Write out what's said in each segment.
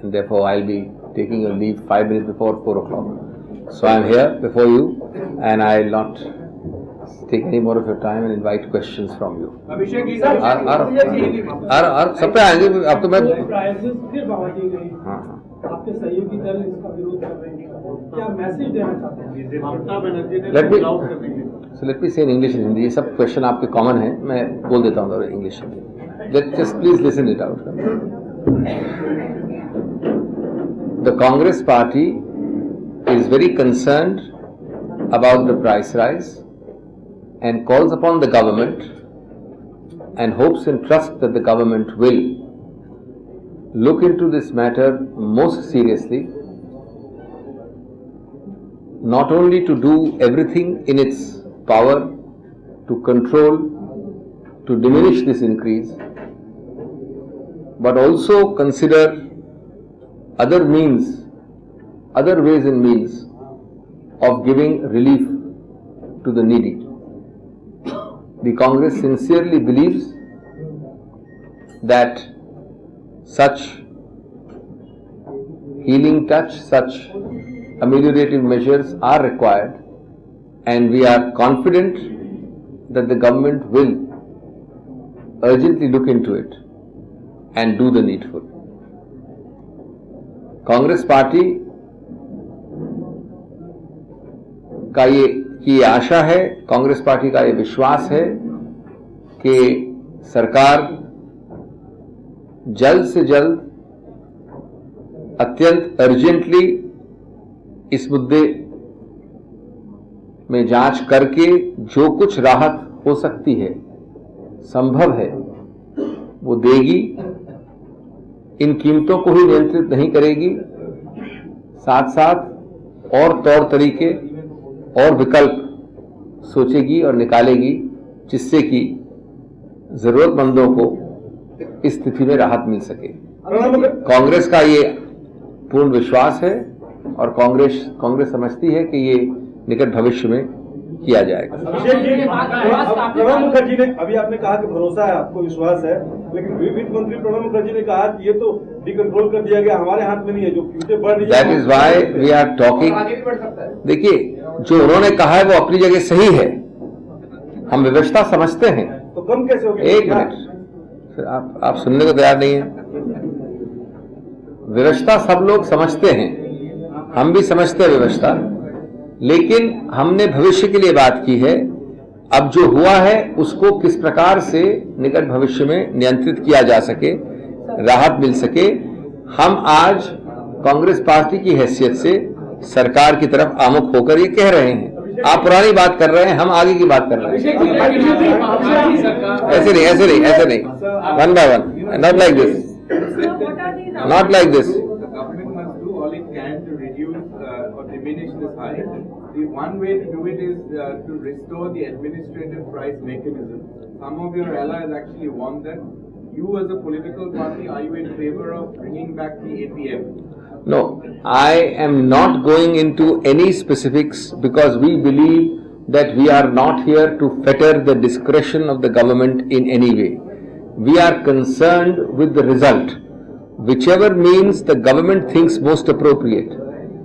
and therefore I'll be taking a leave 5 minutes before 4 o'clock. So I'm here before you, and I'll not take any more of your time and invite questions from you. Abhishek ji सब पे आएंगे, अब तो मैं prices फिर बढ़ा दी गई। हाँ आपके सहयोगी दल इसका विरोध कर रहे हैं, क्या मैसेज देना चाहते हैं? ममता बनर्जी ने Let me- पुल आउट करने के लिए So let me say in English and Hindi. ये सब क्वेश्चन आपके कॉमन हैं, मैं बोल देता हूँ इंग्लिश में. Just please listen it out. The Congress Party is very concerned about the price rise and calls upon the government and hopes and trusts that the government will look into this matter most seriously, not only to do everything in its power to control, to diminish this increase, but also consider other means, other ways and means of giving relief to the needy. The Congress sincerely believes that such healing touch, such ameliorative measures are required, and we are confident that the government will urgently look into it and do the needful. Congress party का ये आशा है, Congress party का ये विश्वास है कि सरकार जल्द से जल्द अत्यंत अर्जेंटली इस मुद्दे में जांच करके जो कुछ राहत हो सकती है, संभव है, वो देगी। इन कीमतों को ही नियंत्रित नहीं करेगी, साथ साथ और तौर तरीके और विकल्प सोचेगी और निकालेगी, जिससे कि जरूरतमंदों को इस स्थिति में राहत मिल सके। कांग्रेस का ये पूर्ण विश्वास है और कांग्रेस समझती है कि ये निकट भविष्य में किया जाएगा। अभिषेक जी, प्रणब मुखर्जी ने अभी आपने कहा कि भरोसा है, आपको विश्वास है, लेकिन वित्त मंत्री प्रणब मुखर्जी ने कहा कि ये तो डिकंट्रोल कर दिया गया, हमारे हाथ में नहीं है, जो कीमतें बढ़ रही है। That is why we are talking. देखिए, जो उन्होंने कहा है वो अपनी जगह सही है, हम व्यवस्था समझते हैं। तो कम कैसे हो गया? एक मिनट, फिर आप सुनने को तैयार नहीं है। व्यवस्था सब लोग समझते हैं, हम भी समझते हैं व्यवस्था, लेकिन हमने भविष्य के लिए बात की है। अब जो हुआ है उसको किस प्रकार से निकट भविष्य में नियंत्रित किया जा सके, राहत मिल सके, हम आज कांग्रेस पार्टी की हैसियत से सरकार की तरफ आमुख होकर ये कह रहे हैं। आप पुरानी बात कर रहे हैं, हम आगे की बात कर रहे हैं। ऐसे नहीं, one by one, not like this, not like this. The one way to do it is to restore the administrative price mechanism. Some of your allies actually want that. You as a political party, are you in favor of bringing back the APM? No, I am not going into any specifics because we believe that we are not here to fetter the discretion of the government in any way. We are concerned with the result, whichever means the government thinks most appropriate.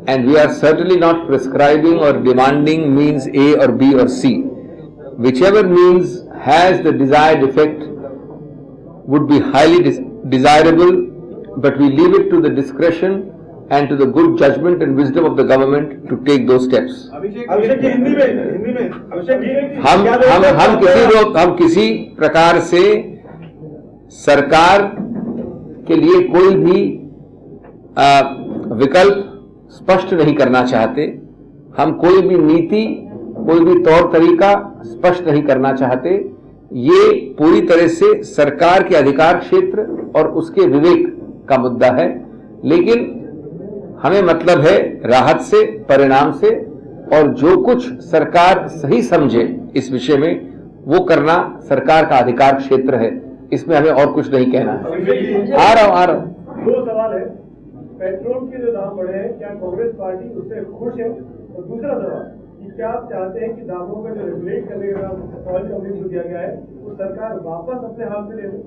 And we are certainly not prescribing or demanding means A or B or C. Whichever means has the desired effect would be highly desirable, but we leave it to the discretion and to the good judgment and wisdom of the government to take those steps. Abhishek ji, Hindi में अभिषेक जी, हम किसी प्रकार से सरकार के लिए कोई भी विकल्प स्पष्ट नहीं करना चाहते। हम कोई भी नीति, कोई भी तौर तरीका स्पष्ट नहीं करना चाहते। ये पूरी तरह से सरकार के अधिकार क्षेत्र और उसके विवेक का मुद्दा है, लेकिन हमें मतलब है राहत से, परिणाम से, और जो कुछ सरकार सही समझे इस विषय में वो करना सरकार का अधिकार क्षेत्र है। इसमें हमें और कुछ नहीं कहना है। आ रहा हूं। दो सवाल है, पेट्रोल के जो दाम बढ़े हैं, क्या कांग्रेस पार्टी उससे खुश है? और दूसरा सवाल कि क्या आप चाहते हैं कि दामों का जो रेगुलेट करने का ऑयल कंपनी को दिया गया है वो सरकार वापस अपने हाथ में ले ले?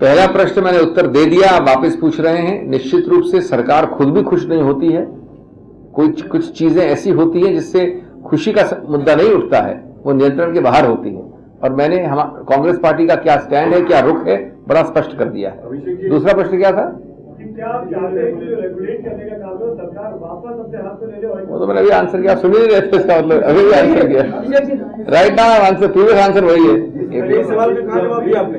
पहला प्रश्न मैंने उत्तर दे दिया, आप वापस पूछ रहे हैं। निश्चित रूप से सरकार खुद भी खुश नहीं होती है। कुछ चीजें ऐसी होती हैं जिससे खुशी का मुद्दा नहीं उठता है, वो नियंत्रण के बाहर होती है। और मैंने कांग्रेस पार्टी का क्या स्टैंड है, क्या रुख है, बड़ा स्पष्ट कर दिया है। दूसरा प्रश्न क्या था? क्या आप चाहते हैं कि जो रेगुलेट करने का काम है सरकार वापस अपने हाथ में ले ले? वो तो मैंने अभी आंसर किया, सुन ही नहीं रहे थे, इसका मतलब अभी भी आंसर किया। Right now answer, previous answer वही है। सवाल का कहां जवाब दिया आपने?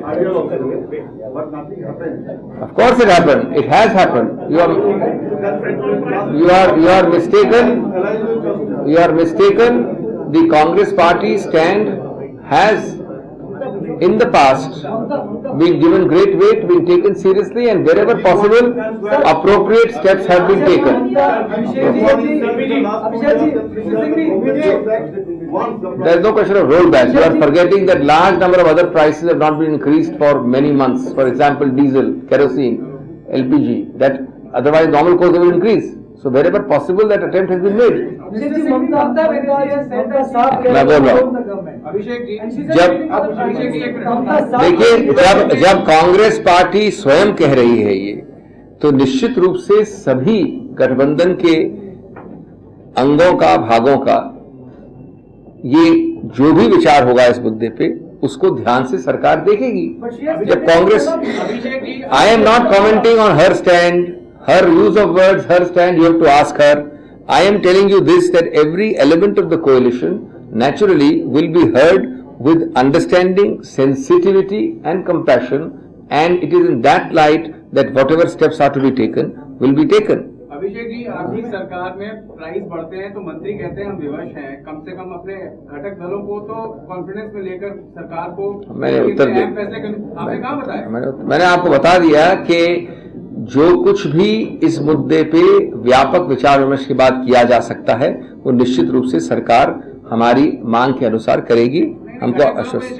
Of course it happened. It has happened. You are mistaken. You are mistaken. The Congress party stand has in the past been given great weight, been taken seriously, and wherever possible, appropriate steps have been taken. There is no question of rollback. You are forgetting that large number of other prices have not been increased for many months. For example, diesel, kerosene, LPG, that otherwise normal course they will increase. So wherever possible, that attempt has been made. मैं बोल रहा हूँ, अभिषेक जी, देखिए, जब Congress party स्वयं कह रही है ये, तो निश्चित रूप से सभी गठबंधन के अंगों का, भागों का, ये जो भी विचार होगा इस मुद्दे पे, उसको ध्यान से सरकार देखेगी। जब Congress, I am not commenting on her stand, her use of words, her stand, you have to ask her. I am telling you this, that every element of the coalition naturally will be heard with understanding, sensitivity and compassion, and it is in that light that whatever steps are to be taken will be taken. Abhishek ji, आपकी सरकार में price बढ़ते हैं तो मंत्री कहते हैं हम विवश हैं, कम से कम अपने घटक दलों को तो कॉन्फिडेंस में लेकर सरकार को मैंने उत्तर दिया, आपने कहा बताया, मैंने आपको बता दिया कि जो कुछ भी इस मुद्दे पे व्यापक विचार विमर्श के बाद किया जा सकता है, वो निश्चित रूप से सरकार हमारी मांग के अनुसार करेगी। हमको आश्वस्त,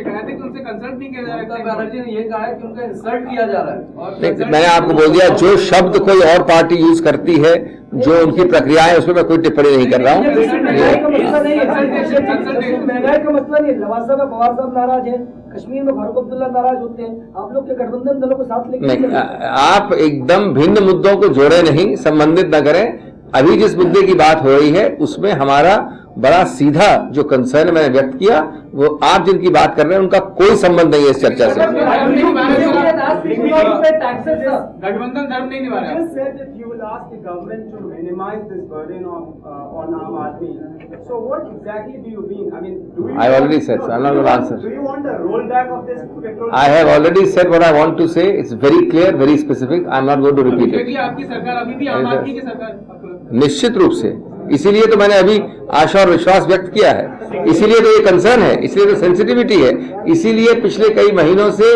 मैंने आपको बोल दिया, जो शब्द कोई और पार्टी यूज करती है, जो उनकी प्रक्रिया है, उसमें मैं कोई टिप्पणी नहीं कर रहा हूँ। महंगाई का मसला नहीं, नवाज साहब पवार साहब नाराज है, कश्मीर में फारूक अब्दुल्ला नाराज होते हैं, आप लोग के गठबंधन दलों को साथ लेकर आप एकदम भिन्न मुद्दों को जोड़े नहीं, संबंधित न करें। अभी जिस मुद्दे की बात हो रही है उसमें हमारा बड़ा सीधा जो कंसर्न मैंने व्यक्त किया, वो आप जिनकी बात कर रहे हैं उनका कोई संबंध नहीं है इस चर्चा से। गठबंधन धर्म नहीं निभा रहा। I already said, so I'm not going to answer. I have already said what I want to say. It's very clear, very specific. I'm not going to repeat it. आपकी सरकार अभी भी आम आदमी की सरकार, निश्चित रूप से, इसीलिए तो मैंने अभी आशा और विश्वास व्यक्त किया है, इसीलिए तो ये कंसर्न है, इसलिए तो सेंसिटिविटी है, इसीलिए पिछले कई महीनों से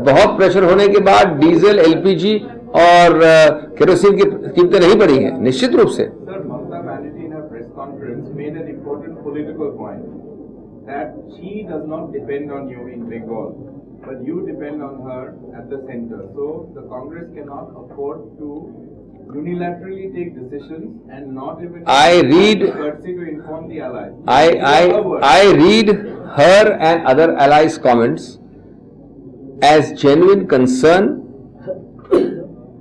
बहुत प्रेशर होने के बाद डीजल, एलपीजी और केरोसिन की कीमतें नहीं बढ़ी हैं, निश्चित रूप से। Sir, Mamata Banerjee in her press conference made an important political point that she does not depend on you in Bengal, but you depend on her at the center. So the Congress cannot afford to unilaterally take decisions and not even courtesy to inform the allies. I read her and other allies' comments as genuine concern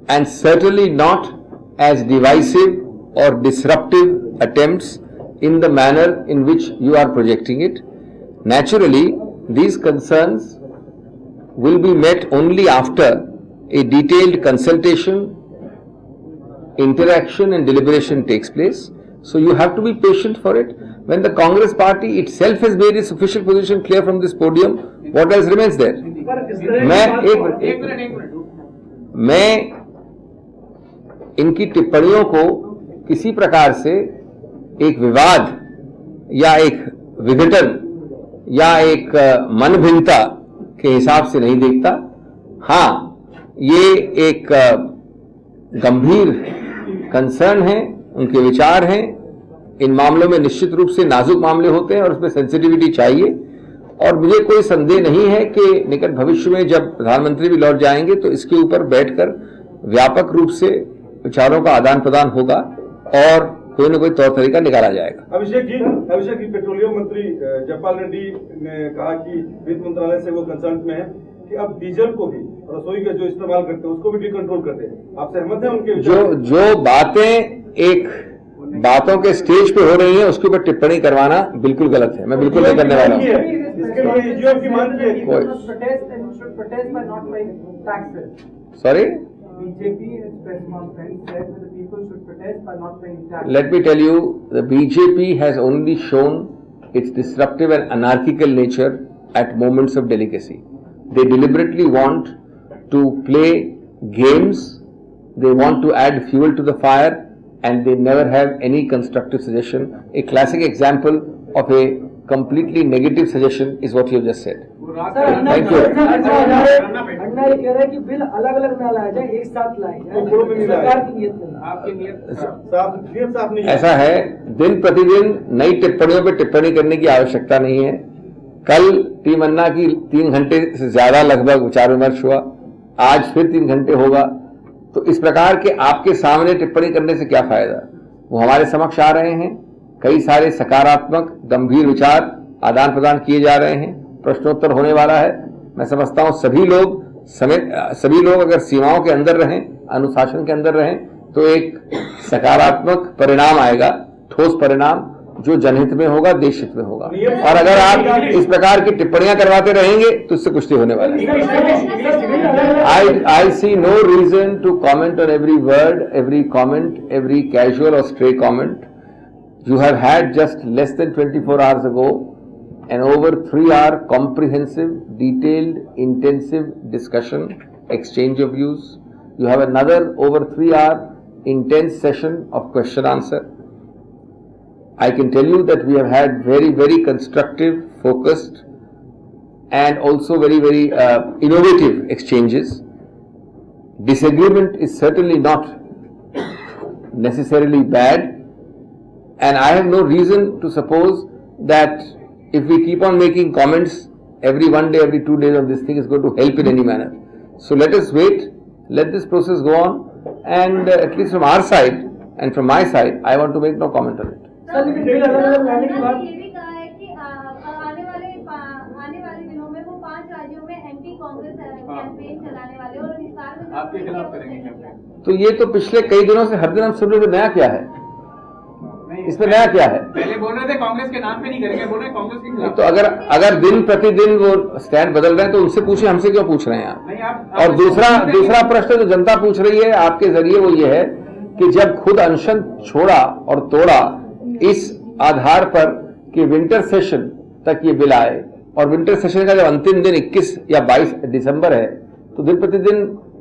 and certainly not as divisive or disruptive attempts in the manner in which you are projecting it. Naturally, these concerns will be met only after a detailed consultation, interaction and deliberation takes place. So you have to be patient for it. When the Congress party itself has made its official position clear from this podium, what else remains there? मैं इनकी टिप्पणियों को किसी प्रकार से एक विवाद या एक विघटन या एक मनभिन्नता के हिसाब से नहीं देखता। हाँ, ये एक गंभीर कंसर्न है, उनके विचार हैं, इन मामलों में निश्चित रूप से नाजुक मामले होते हैं और उसमें सेंसिटिविटी चाहिए। और मुझे कोई संदेह नहीं है कि निकट भविष्य में जब प्रधानमंत्री भी लौट जाएंगे तो इसके ऊपर बैठकर व्यापक रूप से विचारों का आदान प्रदान होगा और कोई न कोई तौर तरीका निकाला जाएगा। अभिषेक जी, पेट्रोलियम मंत्री जयपाल रेड्डी ने कहा कि वित्त मंत्रालय से वो कंसर्न में है कि अब डीजल को भी रसोई का जो इस्तेमाल करते हैं उसको भी डिकंट्रोल करते हैं। आप सहमत हैं उनके जो बातें एक बातों के स्टेज पे हो रही हैं उसके ऊपर टिप्पणी करवाना बिल्कुल गलत है। मैं बिल्कुल नहीं करने वाला हूँ। इसके लिए ईजीएफ की मांग की है। Sorry, BJP in its press conference said that the people should protest by not paying tax. let me tell you, the BJP has only shown its disruptive and anarchical nature at moments of delicacy. They deliberately want to play games, they want to add fuel to the fire, and they never have any constructive suggestion. A classic example of a completely negative suggestion is what you have just said. Thank you. अन्ना ये कह रहा है कि bill अलग अलग ना लाया जाए, एक साथ लाए जाए, सरकार की नीयत में। आपकी नियत साफ नहीं ऐसा है, दिन प्रतिदिन नई टिप्पणियों पर टिप्पणी करने की आवश्यकता नहीं है। कल टीम अन्ना की 3 घंटे से ज्यादा लगभग विचार विमर्श हुआ, आज फिर 3 घंटे होगा। तो इस प्रकार के आपके सामने टिप्पणी करने से क्या फायदा? वो हमारे समक्ष आ रहे हैं, कई सारे सकारात्मक गंभीर विचार आदान प्रदान किए जा रहे हैं, प्रश्नोत्तर होने वाला है। मैं समझता हूं सभी लोग अगर सीमाओं के अंदर रहें, अनुशासन के अंदर रहें, तो एक सकारात्मक परिणाम आएगा, ठोस परिणाम, जो जनहित में होगा, देश हित में होगा। और अगर आप इस प्रकार की टिप्पणियां करवाते रहेंगे तो इससे कुछ नहीं होने वाला है। I see no reason to comment on every word, every comment, every casual or stray comment. You have had just less than 24 hours ago an over 3-hour comprehensive, detailed, intensive discussion, exchange of views. You have another over 3-hour intense session of question answer. I can tell you that we have had very, very constructive, focused and also very, very innovative exchanges. Disagreement is certainly not necessarily bad, and I have no reason to suppose that if we keep on making comments every 1 day, every 2 days on this thing is going to help in any manner. So let us wait, let this process go on, and at least from our side and from my side, I want to make no comment on it. Sir, लेकिन bill अलग अलग लाने के बाद ये भी कहा है कि आने वाले दिनों में वो 5 राज्यों में एंटी कांग्रेस कैंपेन चलाने वाले और इस बार में आपके खिलाफ करेंगे कैंपेन। तो ये तो पिछले कई दिनों से हर दिन हम सुन रहे थे, नया क्या है इसमें? नया क्या है? पहले बोल रहे थे कांग्रेस के नाम पे नहीं करेंगे, बोल रहे हैं कांग्रेस के खिलाफ। तो अगर दिन प्रतिदिन वो स्टैंड बदल रहे हैं तो उनसे पूछे, हमसे क्यों पूछ रहे हैं आप? और दूसरा प्रश्न जो जनता पूछ रही है आपके जरिए वो ये है कि जब खुद अनशन छोड़ा और तोड़ा इस आधार पर कि विंटर सेशन तक ये बिल आए, और विंटर सेशन का जब अंतिम दिन 21 या 22 दिसंबर है, तो दिन प्रतिदिन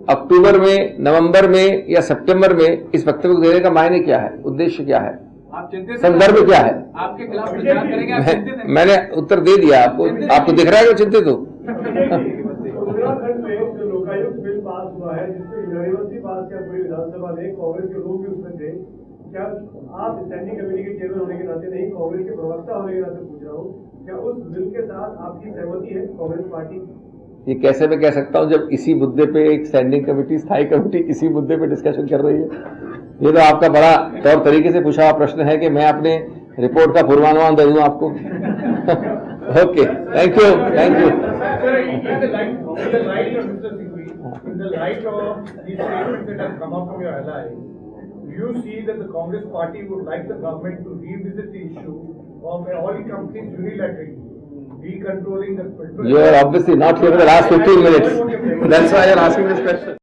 अक्टूबर में, नवंबर में या सितंबर में इस वक्तव्य को देने का मायने क्या है, उद्देश्य क्या है, आप चिंतित, संदर्भ क्या है? आपके खिलाफ प्रचार करेंगे, आप चिंतित हैं? मैंने उत्तर दे दिया आपको दिख रहा है कि चिंतित हो? उत्तराखंड में जो लोकायुक्त बिल पास हुआ है, जिसको यूनिवर्सिटी पास किया पूरी विधानसभा ने, कांग्रेस के लोग भी उसमें थे। क्या आप स्टैंडिंग कमेटी के चेयरमैन होने के नाते, नहीं कांग्रेस के प्रवक्ता होने के नाते पूछ रहा हूँ, क्या उस बिल के साथ आपकी सहमति है कांग्रेस पार्टी? ये कैसे मैं कह सकता हूं जब इसी मुद्दे पे एक स्टैंडिंग कमेटी, स्थायी कमेटी इसी मुद्दे पे डिस्कशन कर रही है? ये तो आपका बड़ा तौर तरीके से पूछा हुआ प्रश्न है कि मैं अपने रिपोर्ट का पूर्वानुमान दे दूं आपको। Okay, thank you, thank you. You see that the Congress party would like the government to revisit the issue of oil companies unilaterally decontrolling the petrol. You are obviously not here for the last 15 minutes. That's why you are asking this question.